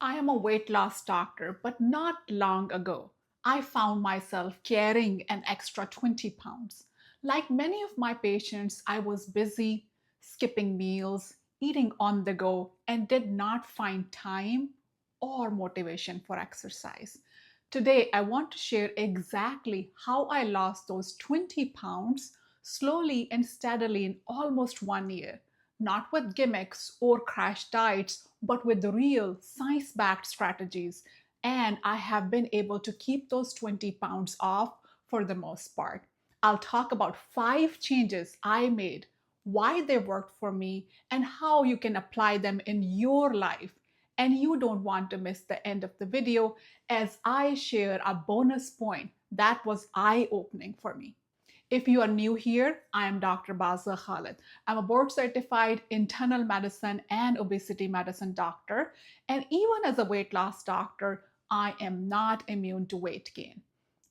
I am a weight loss doctor, but not long ago, I found myself carrying an extra 20 pounds. Like many of my patients, I was busy, skipping meals, eating on the go, and did not find time or motivation for exercise. Today, I want to share exactly how I lost those 20 pounds slowly and steadily in almost 1 year, not with gimmicks or crash diets, but with the real science backed strategies. And I have been able to keep those 20 pounds off for the most part. I'll talk about 5 changes I made, why they worked for me, and how you can apply them in your life. And you don't want to miss the end of the video as I share a bonus point that was eye opening for me. If you are new here, I am Dr. Bazgha Khalid. I'm a board certified internal medicine and obesity medicine doctor. And even as a weight loss doctor, I am not immune to weight gain.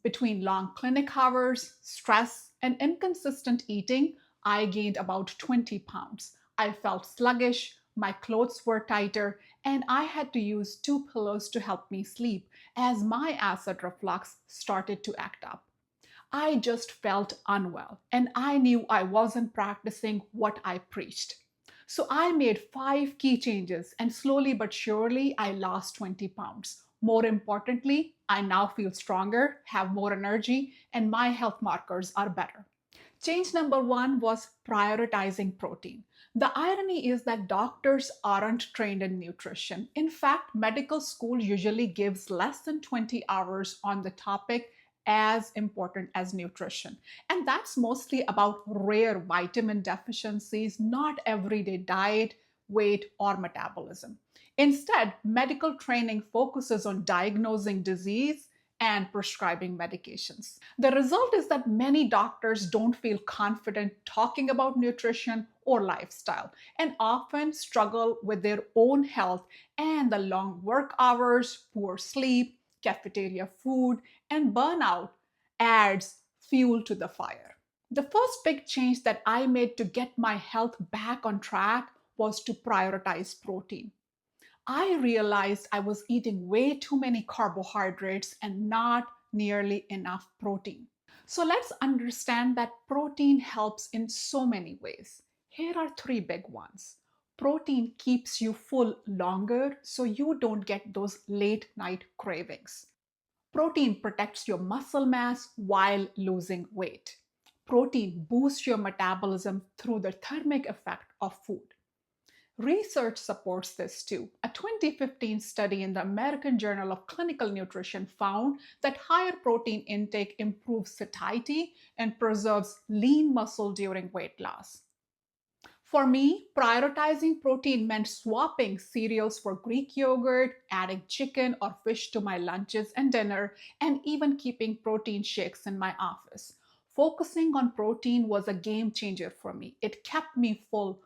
Between long clinic hours, stress, and inconsistent eating, I gained about 20 pounds. I felt sluggish, my clothes were tighter, and I had to use 2 pillows to help me sleep as my acid reflux started to act up. I just felt unwell and I knew I wasn't practicing what I preached. So I made 5 key changes and slowly but surely I lost 20 pounds. More importantly, I now feel stronger, have more energy, and my health markers are better. Change number 1 was prioritizing protein. The irony is that doctors aren't trained in nutrition. In fact, medical school usually gives less than 20 hours on the topic as important as nutrition. And that's mostly about rare vitamin deficiencies, not everyday diet, weight, or metabolism. Instead, medical training focuses on diagnosing disease and prescribing medications. The result is that many doctors don't feel confident talking about nutrition or lifestyle and often struggle with their own health and the long work hours, poor sleep, cafeteria food, and burnout adds fuel to the fire. The first big change that I made to get my health back on track was to prioritize protein. I realized I was eating way too many carbohydrates and not nearly enough protein. So let's understand that protein helps in so many ways. Here are 3 big ones. Protein keeps you full longer so you don't get those late night cravings. Protein protects your muscle mass while losing weight. Protein boosts your metabolism through the thermic effect of food. Research supports this too. A 2015 study in the American Journal of Clinical Nutrition found that higher protein intake improves satiety and preserves lean muscle during weight loss. For me, prioritizing protein meant swapping cereals for Greek yogurt, adding chicken or fish to my lunches and dinner, and even keeping protein shakes in my office. Focusing on protein was a game changer for me. It kept me full,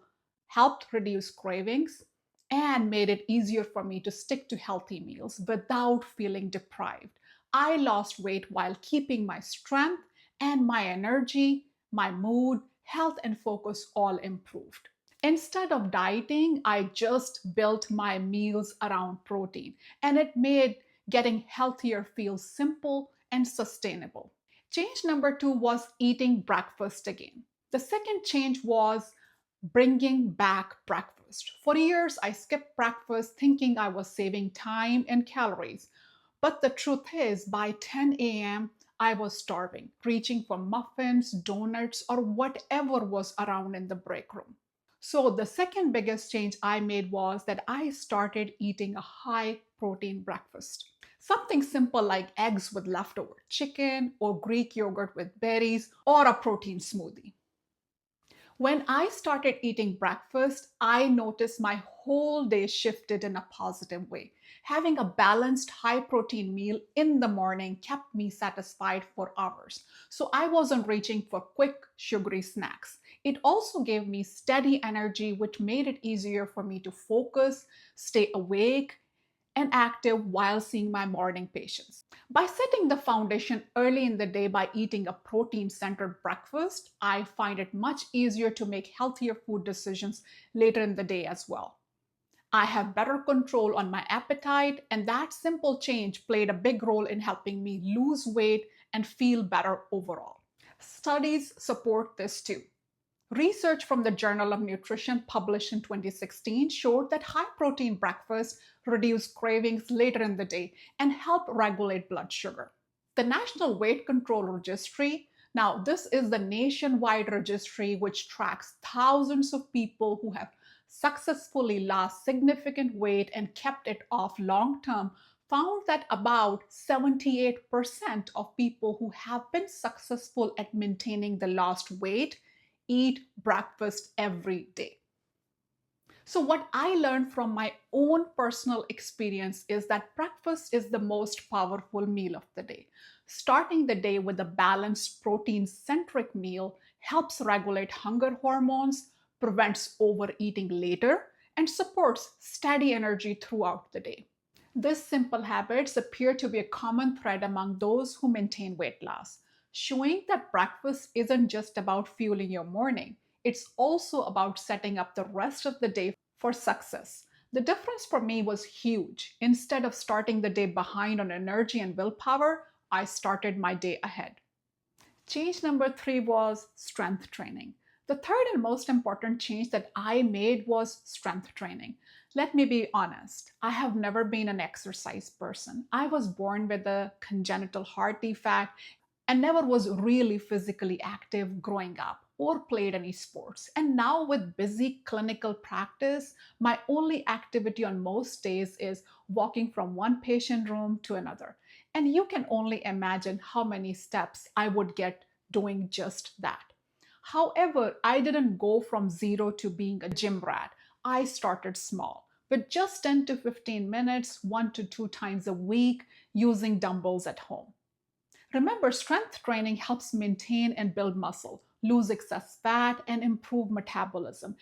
helped reduce cravings, and made it easier for me to stick to healthy meals without feeling deprived. I lost weight while keeping my strength and my energy, my mood, health, and focus all improved. Instead of dieting, I just built my meals around protein, and it made getting healthier feel simple and sustainable. Change number 2 was eating breakfast again. The second change was bringing back breakfast. For years, I skipped breakfast thinking I was saving time and calories. But the truth is, by 10 a.m., I was starving, reaching for muffins, donuts, or whatever was around in the break room. So, the second biggest change I made was that I started eating a high protein breakfast. Something simple like eggs with leftover chicken, or Greek yogurt with berries, or a protein smoothie. When I started eating breakfast, I noticed my whole day shifted in a positive way. Having a balanced, high protein meal in the morning kept me satisfied for hours. So I wasn't reaching for quick, sugary snacks. It also gave me steady energy, which made it easier for me to focus, stay awake, and active while seeing my morning patients. By setting the foundation early in the day by eating a protein centered breakfast, I find it much easier to make healthier food decisions later in the day as well. I have better control on my appetite, and that simple change played a big role in helping me lose weight and feel better overall. Studies support this too. Research from the Journal of Nutrition published in 2016 showed that high protein breakfast reduced cravings later in the day and help regulate blood sugar. The National Weight Control Registry, now this is the nationwide registry which tracks thousands of people who have successfully lost significant weight and kept it off long term, found that about 78% of people who have been successful at maintaining the lost weight eat breakfast every day. So, what I learned from my own personal experience is that breakfast is the most powerful meal of the day. Starting the day with a balanced, protein centric meal helps regulate hunger hormones, prevents overeating later, and supports steady energy throughout the day. These simple habits appear to be a common thread among those who maintain weight loss, showing that breakfast isn't just about fueling your morning, it's also about setting up the rest of the day for success. The difference for me was huge. Instead of starting the day behind on energy and willpower, I started my day ahead. Change number three was strength training. The third and most important change that I made was strength training. Let me be honest, I have never been an exercise person. I was born with a congenital heart defect and never was really physically active growing up or played any sports. And now, with busy clinical practice, my only activity on most days is walking from one patient room to another. And you can only imagine how many steps I would get doing just that. However, I didn't go from zero to being a gym rat. I started small with just 10 to 15 minutes, 1 to 2 times a week, using dumbbells at home. Remember, strength training helps maintain and build muscle, lose excess fat, and improve metabolism.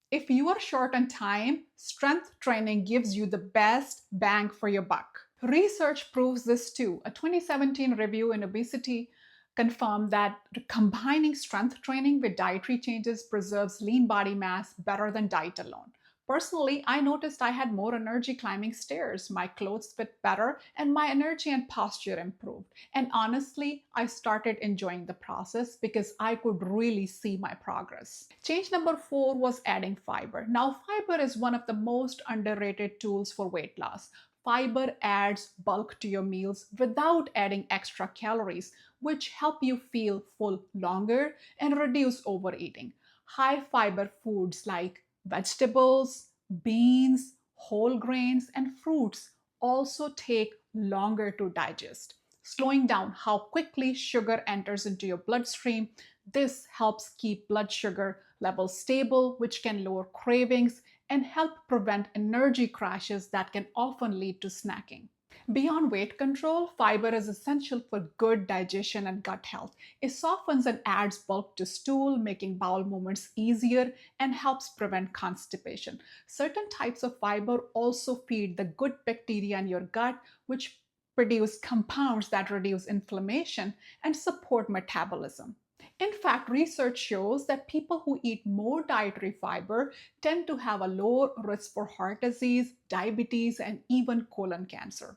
If you are short on time, strength training gives you the best bang for your buck. Research proves this too. A 2017 review in obesity confirmed that combining strength training with dietary changes preserves lean body mass better than diet alone. Personally, I noticed I had more energy climbing stairs, my clothes fit better, and my energy and posture improved. And honestly, I started enjoying the process because I could really see my progress. Change number four was adding fiber. Now, fiber is one of the most underrated tools for weight loss. Fiber adds bulk to your meals without adding extra calories, which help you feel full longer and reduce overeating. High fiber foods like vegetables, beans, whole grains, and fruits also take longer to digest, slowing down how quickly sugar enters into your bloodstream. This helps keep blood sugar levels stable, which can lower cravings and help prevent energy crashes that can often lead to snacking. Beyond weight control, fiber is essential for good digestion and gut health. It softens and adds bulk to stool, making bowel movements easier and helps prevent constipation. Certain types of fiber also feed the good bacteria in your gut, which produce compounds that reduce inflammation and support metabolism. In fact, research shows that people who eat more dietary fiber tend to have a lower risk for heart disease, diabetes, and even colon cancer.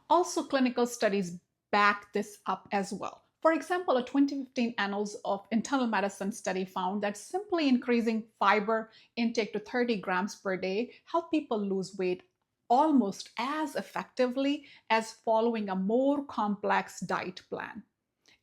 Also, clinical studies back this up as well. For example, a 2015 Annals of Internal Medicine study found that simply increasing fiber intake to 30 grams per day helped people lose weight almost as effectively as following a more complex diet plan.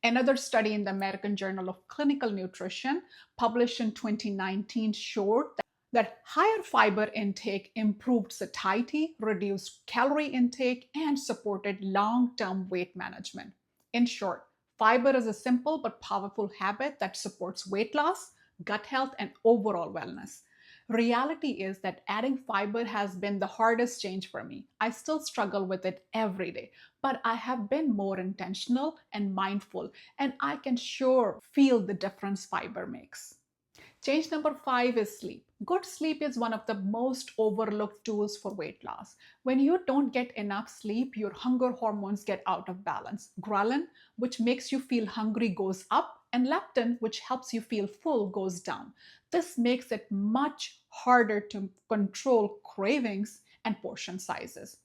Another study in the American Journal of Clinical Nutrition, published in 2019, showed that higher fiber intake improved satiety, reduced calorie intake, and supported long term weight management. In short, fiber is a simple but powerful habit that supports weight loss, gut health, and overall wellness. Reality is that adding fiber has been the hardest change for me. I still struggle with it every day, but I have been more intentional and mindful, and I can sure feel the difference fiber makes. Change number five is sleep. Good sleep is one of the most overlooked tools for weight loss. When you don't get enough sleep, your hunger hormones get out of balance. Ghrelin, which makes you feel hungry, goes up, and leptin, which helps you feel full, goes down. This makes it much harder to control cravings and portion sizes.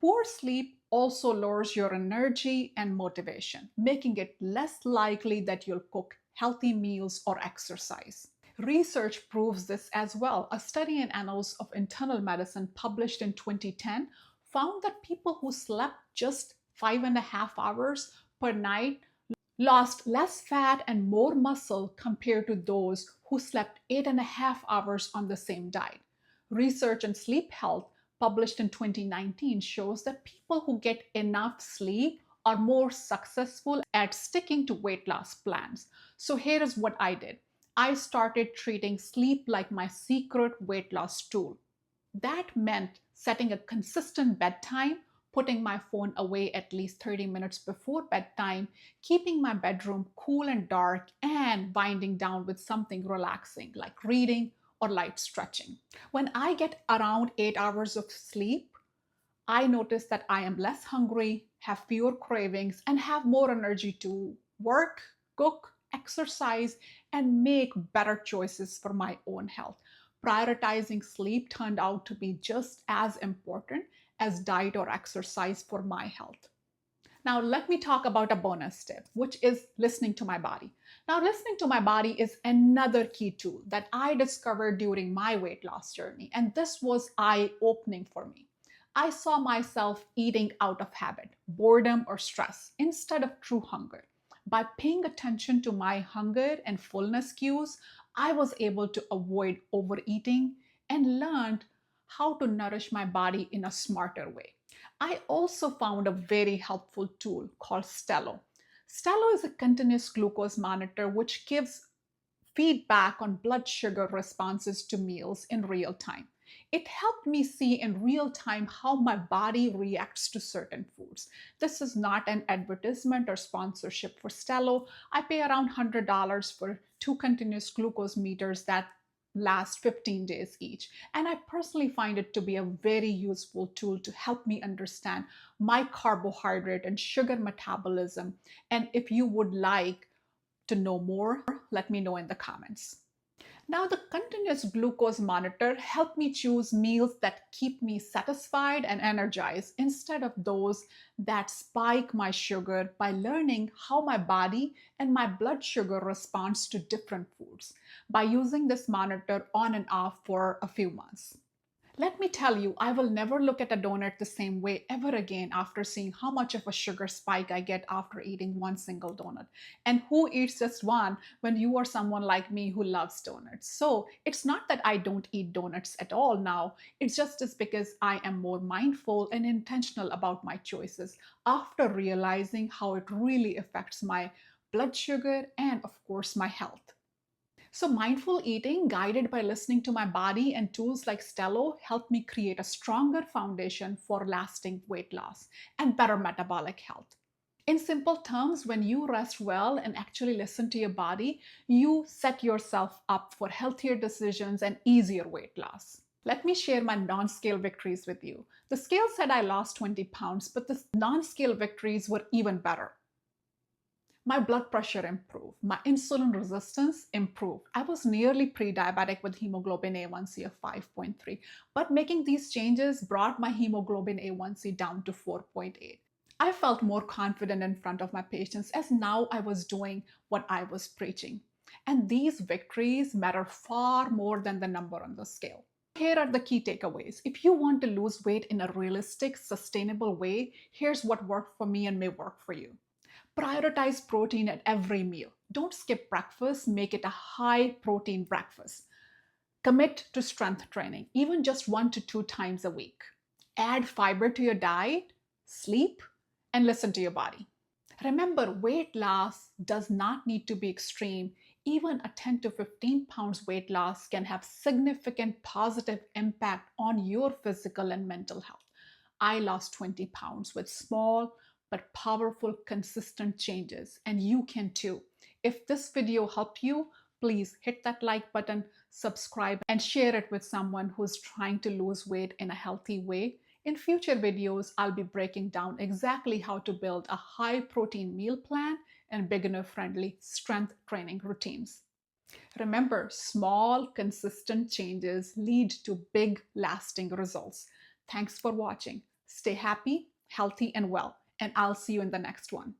Poor sleep also lowers your energy and motivation, making it less likely that you'll cook healthy meals or exercise. Research proves this as well. A study in Annals of Internal Medicine published in 2010 found that people who slept just 5.5 hours per night lost less fat and more muscle compared to those who slept 8.5 hours on the same diet. Research on sleep health published in 2019 shows that people who get enough sleep are more successful at sticking to weight loss plans. So here is what I did. I started treating sleep like my secret weight loss tool. That meant setting a consistent bedtime, putting my phone away at least 30 minutes before bedtime, keeping my bedroom cool and dark, and winding down with something relaxing like reading or light stretching. When I get around 8 hours of sleep, I notice that I am less hungry, have fewer cravings, and have more energy to work, cook, exercise, and make better choices for my own health. Prioritizing sleep turned out to be just as important as diet or exercise for my health. Now, let me talk about a bonus tip, which is listening to my body. Now, listening to my body is another key tool that I discovered during my weight loss journey, and this was eye opening for me. I saw myself eating out of habit, boredom, or stress instead of true hunger. By paying attention to my hunger and fullness cues, I was able to avoid overeating and learned how to nourish my body in a smarter way. I also found a very helpful tool called Stello. Stello is a continuous glucose monitor which gives feedback on blood sugar responses to meals in real time. It helped me see in real time how my body reacts to certain foods. This is not an advertisement or sponsorship for Stello. I pay around $100 for two continuous glucose meters that last 15 days each. And I personally find it to be a very useful tool to help me understand my carbohydrate and sugar metabolism. And if you would like to know more, let me know in the comments. Now, the continuous glucose monitor helped me choose meals that keep me satisfied and energized instead of those that spike my sugar by learning how my body and my blood sugar responds to different foods by using this monitor on and off for a few months. Let me tell you, I will never look at a donut the same way ever again after seeing how much of a sugar spike I get after eating one single donut. And who eats just one when you are someone like me who loves donuts? So it's not that I don't eat donuts at all now. It's just because I am more mindful and intentional about my choices after realizing how it really affects my blood sugar and, of course, my health. So, mindful eating, guided by listening to my body, and tools like Stello help me create a stronger foundation for lasting weight loss and better metabolic health. In simple terms, when you rest well and actually listen to your body, you set yourself up for healthier decisions and easier weight loss. Let me share my non-scale victories with you. The scale said I lost 20 pounds, but the non-scale victories were even better. My blood pressure improved. My insulin resistance improved. I was nearly pre-diabetic with hemoglobin A1C of 5.3, but making these changes brought my hemoglobin A1C down to 4.8. I felt more confident in front of my patients as now I was doing what I was preaching. And these victories matter far more than the number on the scale. Here are the key takeaways. If you want to lose weight in a realistic, sustainable way, here's what worked for me and may work for you. Prioritize protein at every meal. Don't skip breakfast, make it a high protein breakfast. Commit to strength training, even just 1 to 2 times a week. Add fiber to your diet, sleep, and listen to your body. Remember, weight loss does not need to be extreme. Even a 10 to 15 pounds weight loss can have significant positive impact on your physical and mental health. I lost 20 pounds with small but powerful, consistent changes, and you can too. If this video helped you, please hit that like button, subscribe, and share it with someone who's trying to lose weight in a healthy way. In future videos, I'll be breaking down exactly how to build a high protein meal plan and beginner-friendly strength training routines. Remember, small, consistent changes lead to big, lasting results. Thanks for watching. Stay happy, healthy, and well, and I'll see you in the next one.